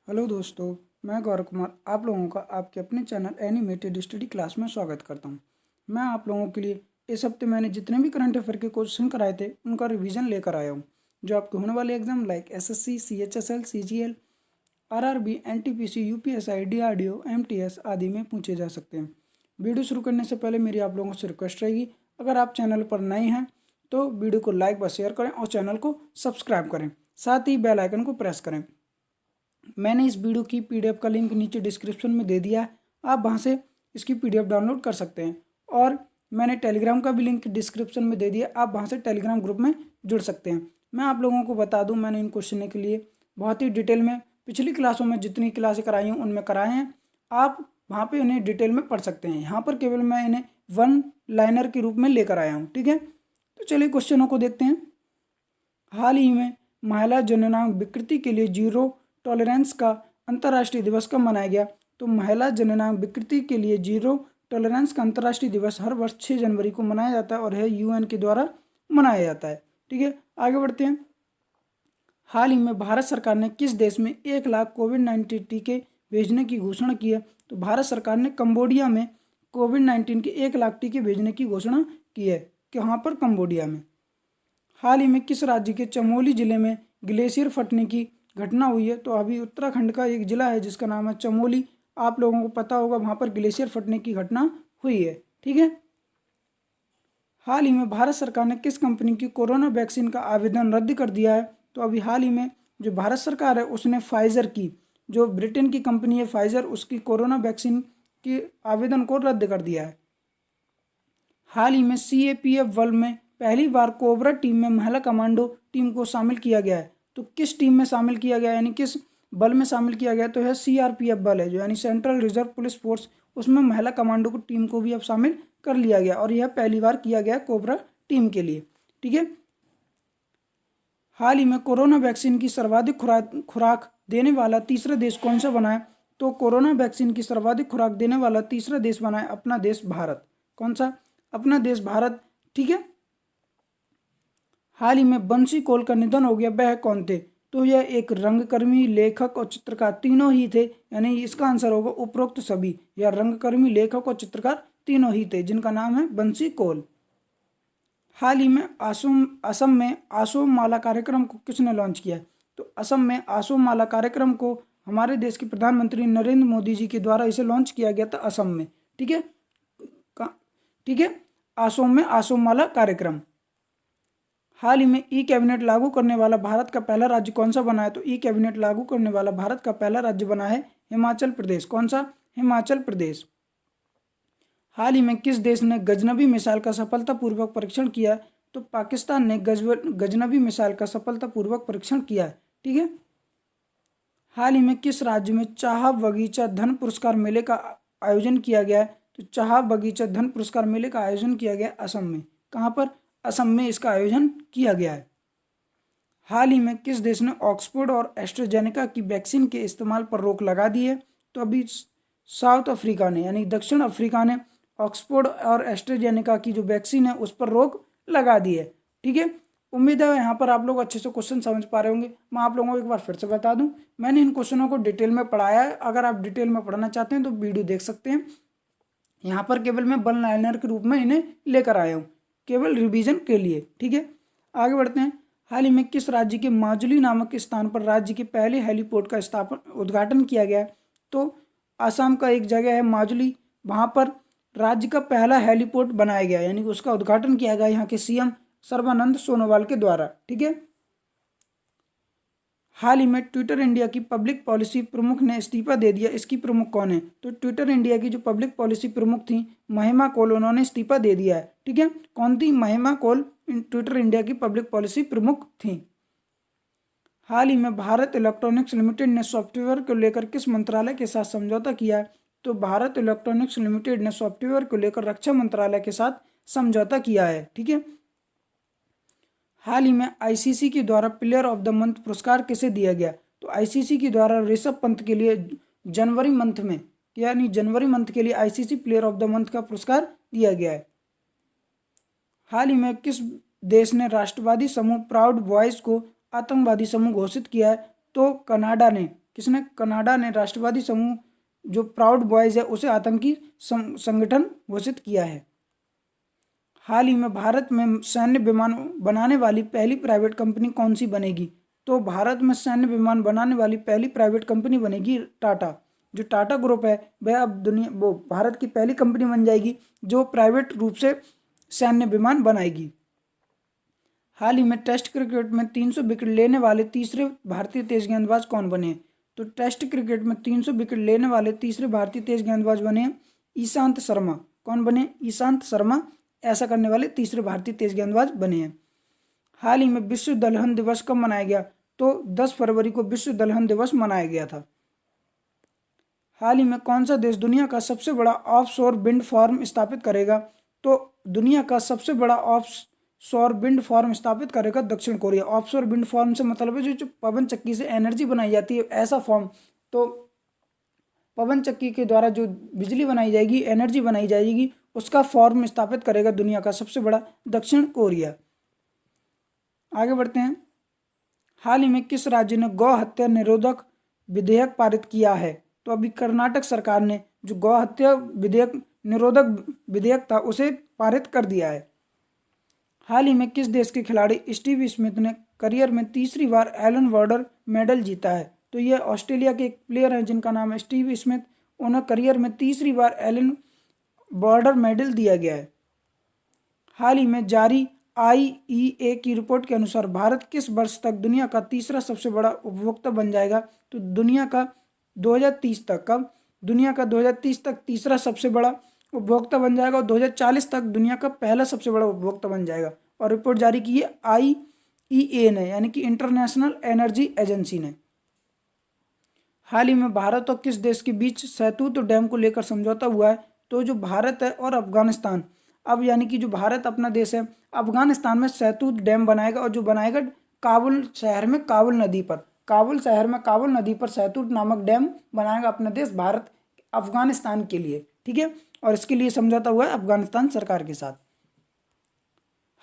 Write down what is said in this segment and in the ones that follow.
Hello दोस्तों, मैं गौरव कुमार आप लोगों का आपके अपने चैनल एनिमेटेड स्टडी क्लास में स्वागत करता हूं। मैं आप लोगों के लिए इस हफ्ते मैंने जितने भी करंट अफेयर के क्वेश्चन कराए थे उनका रिवीजन लेकर आया हूं, जो आपके होने वाले exam like SSC, CHSL, CGL, RRB, NTPC, UPSI, DRDO, MTS आदि में पूछे जा सकते हैं। वीडियो शुरू करने से पहले मेरी आप लोगों से रिक्वेस्ट रहेगी, अगर आप चैनल पर नए हैं तो वीडियो को लाइक व शेयर करें और चैनल को सब्सक्राइब करें, साथ ही बेल आइकन को प्रेस करें। मैंने इस वीडियो की पीडीएफ का लिंक नीचे डिस्क्रिप्शन में दे दिया है, आप वहां से इसकी पीडीएफ डाउनलोड कर सकते हैं। और मैंने टेलीग्राम का भी लिंक डिस्क्रिप्शन में दे दिया, आप वहां से टेलीग्राम ग्रुप में जुड़ सकते हैं। मैं आप लोगों को बता दूं, मैंने इन क्वेश्चन के लिए बहुत ही डिटेल में पिछली क्लासों में जितनी क्लासें कराई हूँ उनमें कराए हैं, आप वहाँ पे इन्हें डिटेल में पढ़ सकते हैं। यहाँ पर केवल मैं इन्हें वन लाइनर के रूप में लेकर आया हूँ, ठीक है। तो चलिए क्वेश्चनों को देखते हैं। हाल ही में महिला जननांग विकृति के लिए जीरो टॉलरेंस का अंतर्राष्ट्रीय दिवस कब मनाया गया? तो महिला जननांग विकृति के लिए जीरो टॉलरेंस का अंतर्राष्ट्रीय दिवस हर वर्ष 6 जनवरी को मनाया जाता है और यह यूएन के द्वारा मनाया जाता है, ठीक है। आगे बढ़ते हैं। हाल ही में भारत सरकार ने किस देश में 1 लाख कोविड-19 टीके भेजने की घोषणा की है? तो भारत सरकार ने कंबोडिया में कोविड-19 के 1 लाख टीके भेजने की घोषणा की है। कहाँ पर? कंबोडिया में। हाल ही में किस राज्य के चमोली जिले में ग्लेशियर फटने की घटना हुई है? तो अभी उत्तराखंड का एक जिला है जिसका नाम है चमोली, आप लोगों को पता होगा, वहां पर ग्लेशियर फटने की घटना हुई है, ठीक है। हाल ही में भारत सरकार ने किस कंपनी की कोरोना वैक्सीन का आवेदन रद्द कर दिया है? तो अभी हाल ही में जो भारत सरकार है उसने फाइजर की, जो ब्रिटेन की कंपनी है फाइजर, उसकी कोरोना वैक्सीन की आवेदन को रद्द कर दिया है। हाल ही में सीएपीएफ बल में पहली बार कोबरा टीम में महिला कमांडो टीम को शामिल किया गया है। तो किस टीम में शामिल किया गया, यानी किस बल में शामिल किया गया? तो यह सीआरपीएफ बल है, जो यानी सेंट्रल रिजर्व पुलिस फोर्स, उसमें महिला कमांडो को टीम को भी अब शामिल कर लिया गया और यह पहली बार किया गया कोबरा टीम के लिए, ठीक है। हाल ही में कोरोना वैक्सीन की सर्वाधिक खुराक देने वाला तीसरा देश कौन सा बना है? तो कोरोना वैक्सीन की सर्वाधिक खुराक देने वाला तीसरा देश बना है अपना देश भारत। कौन सा? अपना देश भारत, ठीक है। हाल ही में बंसी कोल का निधन हो गया, वह कौन थे? तो यह एक रंगकर्मी, लेखक और चित्रकार तीनों ही थे, यानी इसका आंसर होगा उपरोक्त सभी। यह रंगकर्मी, लेखक और चित्रकार तीनों ही थे जिनका नाम है बंसी कोल। हाल ही में असम में आसोम माला कार्यक्रम को किसने लॉन्च किया? तो असम में आसोम माला कार्यक्रम को हमारे देश के प्रधानमंत्री नरेंद्र मोदी जी के द्वारा इसे लॉन्च किया गया था असम में, ठीक है। ठीक है, आसोम में आसोम माला कार्यक्रम। हाल ही में ई कैबिनेट लागू करने वाला भारत का पहला राज्य कौन सा बना है? तो ई कैबिनेट लागू करने वाला भारत का पहला राज्य बना है हिमाचल प्रदेश। कौन सा? हिमाचल प्रदेश। हाल ही में किस देश ने गजनबी मिसाइल का सफलतापूर्वक परीक्षण किया है? तो पाकिस्तान ने गजनबी मिसाइल का सफलतापूर्वक परीक्षण किया है, ठीक है। हाल ही में किस राज्य में चाह बगीचा धन पुरस्कार मेले का आयोजन किया गया है? तो चाह बगीचा धन पुरस्कार मेले का आयोजन किया गया असम में। कहाँ पर? असम में इसका आयोजन किया गया है। हाल ही में किस देश ने ऑक्सफोर्ड और एस्ट्राजेनेका की वैक्सीन के इस्तेमाल पर रोक लगा दी है? तो अभी साउथ अफ्रीका ने, यानी दक्षिण अफ्रीका ने ऑक्सफोर्ड और एस्ट्राजेनेका की जो वैक्सीन है उस पर रोक लगा दी है, ठीक है। उम्मीद है यहाँ पर आप लोग अच्छे से क्वेश्चन समझ पा रहे होंगे। मैं आप लोगों को एक बार फिर से बता दूं, मैंने इन क्वेश्चनों को डिटेल में पढ़ाया है, अगर आप डिटेल में पढ़ना चाहते हैं तो वीडियो देख सकते हैं। यहाँ पर केवल मैं वन लाइनर के रूप में इन्हें लेकर आया हूँ, केवल रिवीजन के लिए, ठीक है। आगे बढ़ते हैं। हाल ही में किस राज्य के माजुली नामक स्थान पर राज्य के पहले हेलीपोर्ट का उद्घाटन किया गया है? तो आसाम का एक जगह है माजुली, वहां पर राज्य का पहला हेलीपोर्ट बनाया गया, यानी उसका उद्घाटन किया गया यहाँ के सीएम सर्बानंद सोनोवाल के द्वारा, ठीक है। हाल ही में ट्विटर इंडिया की पब्लिक पॉलिसी प्रमुख ने इस्तीफा दे दिया, इसकी प्रमुख कौन है? तो ट्विटर इंडिया की जो पब्लिक पॉलिसी प्रमुख थी महिमा कोल, उन्होंने इस्तीफा दे दिया है, ठीक है। कौन थी? महिमा कोल ट्विटर इंडिया की पब्लिक पॉलिसी प्रमुख थी। हाल ही में भारत इलेक्ट्रॉनिक्स लिमिटेड ने सॉफ्टवेयर को लेकर किस मंत्रालय के साथ समझौता किया है? तो भारत इलेक्ट्रॉनिक्स लिमिटेड ने सॉफ्टवेयर को लेकर रक्षा मंत्रालय के साथ समझौता किया है, ठीक है। हाल ही में आईसीसी के द्वारा प्लेयर ऑफ द मंथ पुरस्कार किसे दिया गया? तो आईसीसी के द्वारा ऋषभ पंत के लिए जनवरी मंथ में, यानी जनवरी मंथ के लिए ICC player of the month का पुरस्कार दिया गया है। हाल ही में किस देश ने राष्ट्रवादी समूह प्राउड बॉयज को आतंकवादी समूह घोषित किया है? तो कनाडा ने किसने? कनाडा ने राष्ट्रवादी समूह जो प्राउड बॉयज है उसे आतंकी संगठन घोषित किया है। हाल ही में भारत में सैन्य विमान बनाने वाली पहली प्राइवेट कंपनी कौन सी बनेगी? तो भारत में सैन्य विमान बनाने वाली पहली प्राइवेट कंपनी बनेगी टाटा। जो टाटा ग्रुप है वह अब वो भारत की पहली कंपनी बन जाएगी जो प्राइवेट रूप से सैन्य विमान बनाएगी। हाल ही में टेस्ट क्रिकेट में 300 विकेट लेने वाले तीसरे भारतीय तेज गेंदबाज कौन बने? तो टेस्ट क्रिकेट में 300 विकेट लेने वाले तीसरे भारतीय तेज गेंदबाज बने ईशांत शर्मा। कौन बने? ईशांत शर्मा ऐसा करने वाले तीसरे भारतीय तेज गेंदबाज बने हैं। हाल ही में विश्व दलहन दिवस कब मनाया गया? तो 10 फरवरी को विश्व दलहन दिवस मनाया गया था। हाल ही में कौन सा देश दुनिया का सबसे बड़ा ऑफशोर विंड फार्म स्थापित करेगा? तो दुनिया का सबसे बड़ा ऑफशोर विंड फार्म स्थापित करेगा दक्षिण कोरिया। ऑफशोर विंड फार्म से मतलब है जो पवन चक्की से एनर्जी बनाई जाती है, ऐसा फॉर्म। तो पवन चक्की के द्वारा जो बिजली बनाई जाएगी, एनर्जी बनाई जाएगी, उसका फॉर्म स्थापित करेगा दुनिया का सबसे बड़ा दक्षिण कोरिया। आगे बढ़ते हैं। हाल ही में किस राज्य ने गौ हत्या निरोधक विधेयक पारित किया है? तो अभी कर्नाटक सरकार ने जो गौ हत्या विधेयक निरोधक विधेयक था उसे पारित कर दिया है। हाल ही में किस देश के खिलाड़ी स्टीव स्मिथ ने करियर में तीसरी बार एलन बॉर्डर मेडल जीता है? तो यह ऑस्ट्रेलिया के एक प्लेयर हैं जिनका नाम है स्टीव स्मिथ। उन्हें करियर में तीसरी बार एलन बॉर्डर मेडल दिया गया है। हाल ही में जारी IEA की रिपोर्ट के अनुसार भारत किस वर्ष तक दुनिया का तीसरा सबसे बड़ा उपभोक्ता बन जाएगा? तो दुनिया का 2030 तक का दुनिया का 2030 तक तीसरा सबसे बड़ा उपभोक्ता बन जाएगा और 2040 तक दुनिया का पहला सबसे बड़ा उपभोक्ता बन जाएगा। और रिपोर्ट जारी की है IEA ने, यानी कि इंटरनेशनल एनर्जी एजेंसी ने। हाल ही में भारत और किस देश के बीच सहतूत डैम को लेकर समझौता हुआ है? तो जो भारत है और अफगानिस्तान, अब यानी कि जो भारत अपना देश है अफगानिस्तान में सहतूत डैम बनाएगा, और जो बनाएगा काबुल शहर में काबुल नदी पर सहतूत नामक डैम बनाएगा अपना देश भारत अफगानिस्तान के लिए। ठीक है, और इसके लिए समझौता हुआ है अफगानिस्तान सरकार के साथ।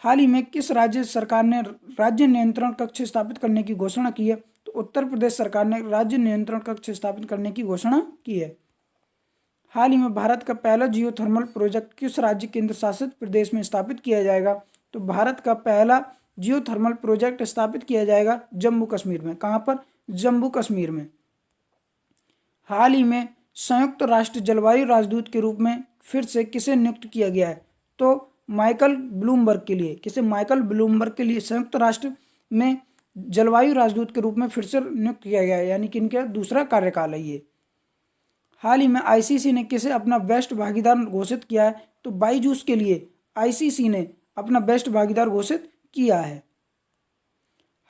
हाल ही में किस राज्य सरकार ने राज्य नियंत्रण कक्ष स्थापित करने की घोषणा की है? तो उत्तर प्रदेश सरकार ने राज्य नियंत्रण कक्ष स्थापित करने की घोषणा की है। हाल ही में भारत का पहला जियोथर्मल प्रोजेक्ट किस राज्य केंद्र शासित प्रदेश में स्थापित किया जाएगा? तो भारत का पहला जियोथर्मल प्रोजेक्ट स्थापित किया जाएगा जम्मू कश्मीर में। कहाँ पर? जम्मू कश्मीर में। हाल ही में संयुक्त राष्ट्र जलवायु राजदूत के रूप में फिर से किसे नियुक्त किया गया है? तो माइकल ब्लूमबर्ग के लिए। किसे? माइकल ब्लूमबर्ग के लिए संयुक्त राष्ट्र में जलवायु राजदूत के रूप में फिर से नियुक्त किया गया है, यानी कि इनका दूसरा कार्यकाल है ये। हाल ही में ICC ने किसे अपना बेस्ट भागीदार घोषित किया है? तो बाईजूस के लिए ICC ने अपना बेस्ट भागीदार घोषित किया है।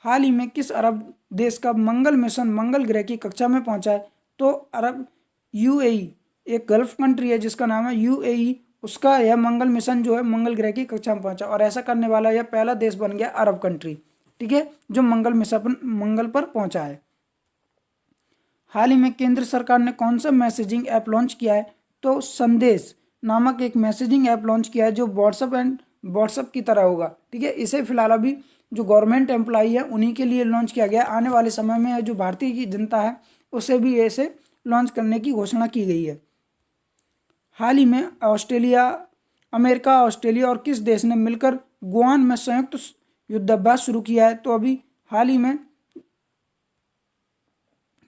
हाल ही में किस अरब देश का मंगल मिशन मंगल ग्रह की कक्षा में पहुंचा है? तो अरब UAE, एक गल्फ कंट्री है जिसका नाम है UAE, उसका यह मंगल मिशन जो है मंगल ग्रह की कक्षा में पहुंचा, और ऐसा करने वाला यह पहला देश बन गया अरब कंट्री। ठीक है, जो मंगल पर पहुंचा है। हाल ही में केंद्र सरकार ने कौन सा मैसेजिंग ऐप लॉन्च किया है? तो संदेश नामक एक मैसेजिंग ऐप लॉन्च किया है जो व्हाट्सएप की तरह होगा। ठीक है, इसे फिलहाल अभी जो गवर्नमेंट एम्प्लॉई है उन्हीं के लिए लॉन्च किया गया। आने वाले समय में जो भारतीय की जनता है उसे भी ऐसे लॉन्च करने की घोषणा की गई है। हाल ही में अमेरिका, ऑस्ट्रेलिया और किस देश ने मिलकर गुआन में संयुक्त युद्धाभ्यास शुरू किया है? तो अभी हाल ही में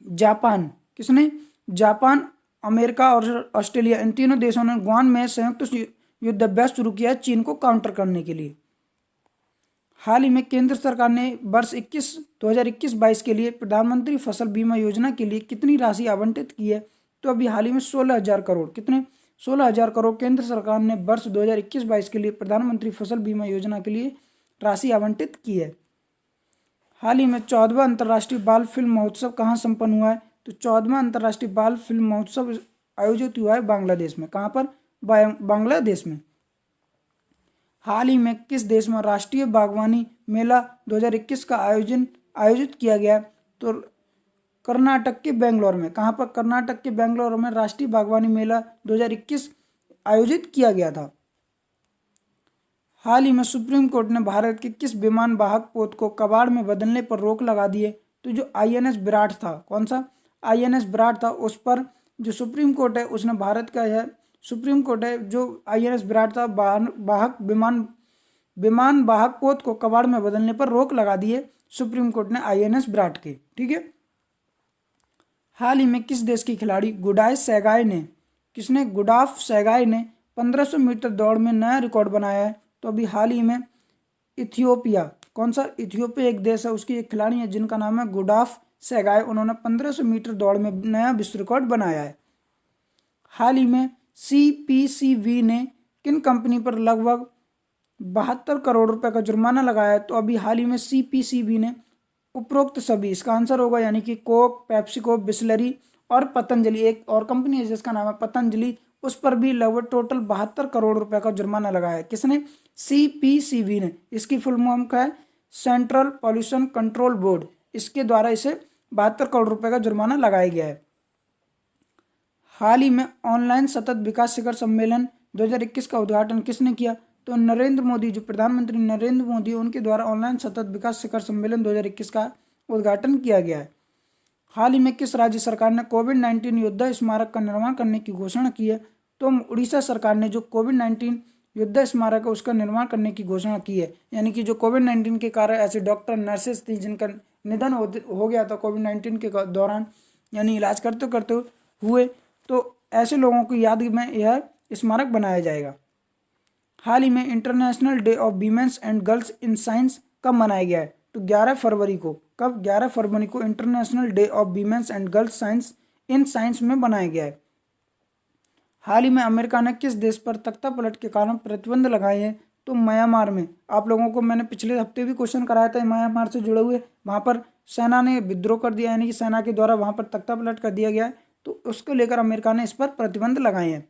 जापान। किसने? जापान, अमेरिका और ऑस्ट्रेलिया, इन तीनों देशों ने गुआन में संयुक्त युद्धाभ्यास शुरू किया है चीन को काउंटर करने के लिए। हाल ही में केंद्र सरकार ने वर्ष 2021-22 के लिए प्रधानमंत्री फसल बीमा योजना के लिए कितनी राशि आवंटित की है? तो अभी हाल ही में 16,000 करोड़। कितने? 16,000 करोड़ केंद्र सरकार ने वर्ष 2021-22 के लिए प्रधानमंत्री फसल बीमा योजना के लिए राशि आवंटित की है। हाल ही में 14वां अंतर्राष्ट्रीय बाल फिल्म महोत्सव कहाँ संपन्न हुआ है? तो 14वां अंतर्राष्ट्रीय बाल फिल्म महोत्सव आयोजित हुआ है बांग्लादेश में। कहाँ पर? बांग्लादेश में। हाल ही में किस देश में राष्ट्रीय बागवानी मेला 2021 का आयोजित किया गया? तो कर्नाटक के बेंगलोर में। कहाँ पर? कर्नाटक के बेंगलोर में राष्ट्रीय बागवानी मेला 2021 आयोजित किया गया था। हाल ही में सुप्रीम कोर्ट ने भारत के किस विमान वाहक पोत को कबाड़ में बदलने पर रोक लगा दी है? तो जो INS विराट था, कौन सा? INS विराट था उस पर जो सुप्रीम कोर्ट है उसने भारत का यह सुप्रीम कोर्ट है जो INS विराट था वाहक विमान वाहक पोत को कबाड़ में बदलने पर रोक लगा दी है सुप्रीम कोर्ट ने INS विराट के। ठीक है। हाल ही में किस देश की खिलाड़ी गुडाफ सेगाई ने 1500 मीटर दौड़ में नया रिकॉर्ड बनाया है? तो अभी हाल ही में इथियोपिया, कौन सा इथियोपिया एक देश है, उसकी एक खिलाड़ी है जिनका नाम है गुडाफ सेगाई। उन्होंने 1500 मीटर दौड़ में नया विश्व रिकॉर्ड बनाया है। हाल ही में CPCB ने किन कंपनी पर लगभग 72 करोड़ रुपए का जुर्माना लगाया है? तो अभी हाल ही में CPCB ने उपरोक्त सभी, इसका आंसर होगा यानी कि कोक, पेप्सिको, बिस्लरी और पतंजलि, एक और कंपनी है जिसका नाम है पतंजलि, उस पर भी लगभग टोटल 72 करोड़ रुपए का जुर्माना लगाया है। किसने? CPCB ने। इसकी फुल फॉर्म क्या है? Central pollution control board. इसके द्वारा इसे 72 करोड़ रुपए का जुर्माना लगाया गया है। हाल ही में ऑनलाइन सतत विकास शिखर सम्मेलन 2021 का उद्घाटन किसने किया? तो नरेंद्र मोदी, जो प्रधानमंत्री नरेंद्र मोदी, उनके द्वारा ऑनलाइन सतत विकास शिखर सम्मेलन 2021 का उद्घाटन किया गया है। हाल ही में किस राज्य सरकार ने कोविड-19 योद्धा स्मारक का निर्माण करने की घोषणा की है? तो उड़ीसा सरकार ने जो कोविड-19 योद्धा स्मारक है उसका निर्माण करने की घोषणा की है। यानी कि जो कोविड-19 के कारण ऐसे डॉक्टर नर्सेस थी जिनका निधन हो गया था कोविड-19 के दौरान, यानी इलाज करते करते हुए, तो ऐसे लोगों की याद में यह स्मारक बनाया जाएगा। हाल ही में international day of women's and girls in science कब मनाया गया है? तो 11 फरवरी को। कब? 11 फरवरी को international day of women's and girls science in science में बनाया गया है। हाल ही में अमेरिका ने किस देश पर तख्ता पलट के कारण प्रतिबंध लगाए हैं? तो म्यांमार में। आप लोगों को मैंने पिछले हफ्ते भी क्वेश्चन कराया था म्यांमार से जुड़े हुए, वहाँ पर सेना ने विद्रोह कर दिया, यानी कि सेना के द्वारा वहाँ पर तख्ता पलट कर दिया गया है, तो उसको लेकर अमेरिका ने इस पर प्रतिबंध लगाए हैं।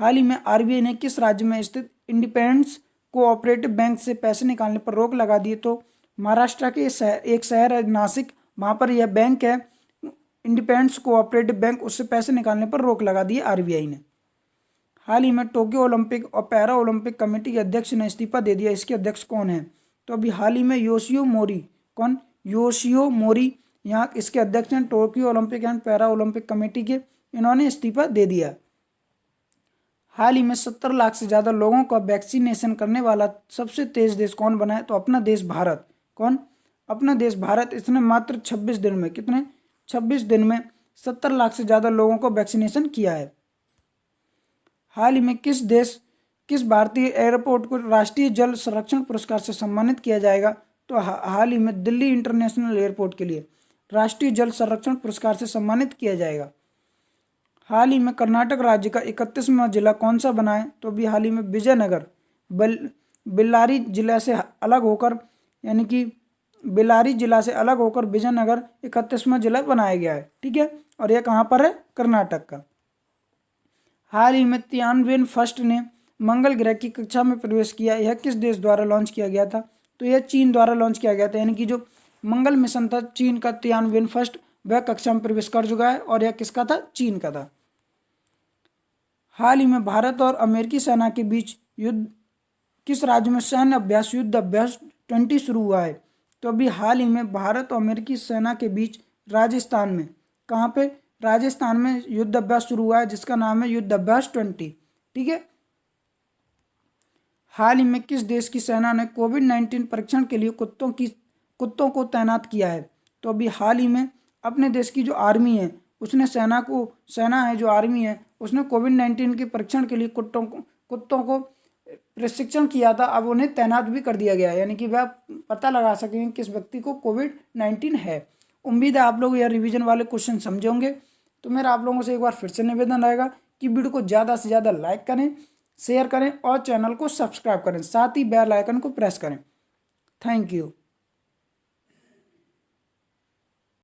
हाल ही में RBI ने किस राज्य में स्थित इंडिपेंडेंस कोऑपरेटिव बैंक से पैसे निकालने पर रोक लगा दी? तो महाराष्ट्र के एक शहर है नासिक, वहाँ पर यह बैंक है इंडिपेंडेंस कोऑपरेटिव बैंक, उससे पैसे निकालने पर रोक लगा दी RBI ने। हाल ही में टोक्यो ओलंपिक और पैरा ओलंपिक कमेटी के अध्यक्ष ने इस्तीफा दे दिया। इसके अध्यक्ष कौन है? तो अभी हाल ही में योशियो मोरी। कौन? योशियो मोरी यहाँ इसके अध्यक्ष हैं Tokyo Olympic and para Olympic committee के, इन्होंने इस्तीफा दे दिया। हाल ही में 70 लाख से ज़्यादा लोगों का वैक्सीनेशन करने वाला सबसे तेज देश कौन बना है? तो अपना देश भारत। कौन? अपना देश भारत। इसने मात्र 26 दिन में, कितने? 26 दिन में 70 लाख से ज़्यादा लोगों को वैक्सीनेशन किया है। हाल ही में किस भारतीय एयरपोर्ट को राष्ट्रीय जल संरक्षण पुरस्कार से सम्मानित किया जाएगा? तो हाल ही में दिल्ली इंटरनेशनल एयरपोर्ट के लिए राष्ट्रीय जल संरक्षण पुरस्कार से सम्मानित किया जाएगा। हाल ही में कर्नाटक राज्य का 31वां जिला कौन सा बना है? तो अभी हाल ही में विजयनगर बेल्लारी जिला से अलग होकर, यानी कि बेल्लारी जिला से अलग होकर विजयनगर 31वां जिला बनाया गया है। ठीक है। और यह कहाँ पर है? कर्नाटक का। हाल ही में तियानवेन फर्स्ट ने मंगल ग्रह की कक्षा में प्रवेश किया। यह किस देश द्वारा लॉन्च किया गया था? तो यह चीन द्वारा लॉन्च किया गया था, यानी कि जो मंगल मिशन था चीन का तियानवेन फर्स्ट, वह कक्षा में प्रवेश कर चुका है और यह किसका था? चीन का था। हाल ही में भारत और अमेरिकी सेना के बीच युद्ध किस राज्य में सैन्य अभ्यास युद्ध अभ्यास 20 शुरू हुआ है? तो अभी हाल ही में भारत और अमेरिकी सेना के बीच राजस्थान में, कहाँ पे? राजस्थान में युद्ध अभ्यास शुरू हुआ है जिसका नाम है युद्ध अभ्यास 20। ठीक है। हाल ही में किस देश की सेना ने कोविड-19 परीक्षण के लिए कुत्तों को तैनात किया है? तो अभी हाल ही में अपने देश की जो आर्मी है उसने सेना है जो आर्मी है उसने कोविड-19 के परीक्षण के लिए कुत्तों को प्रशिक्षण किया था। अब उन्हें तैनात भी कर दिया गया है, यानी कि वह पता लगा सकेंगे किस व्यक्ति को कोविड-19 है। उम्मीद है आप लोग यह रिवीजन वाले क्वेश्चन समझे होंगे। तो मेरा आप लोगों से एक बार फिर से निवेदन रहेगा कि वीडियो को ज़्यादा से ज़्यादा लाइक करें, शेयर करें और चैनल को सब्सक्राइब करें, साथ ही बेल आइकन को प्रेस करें। Thank you.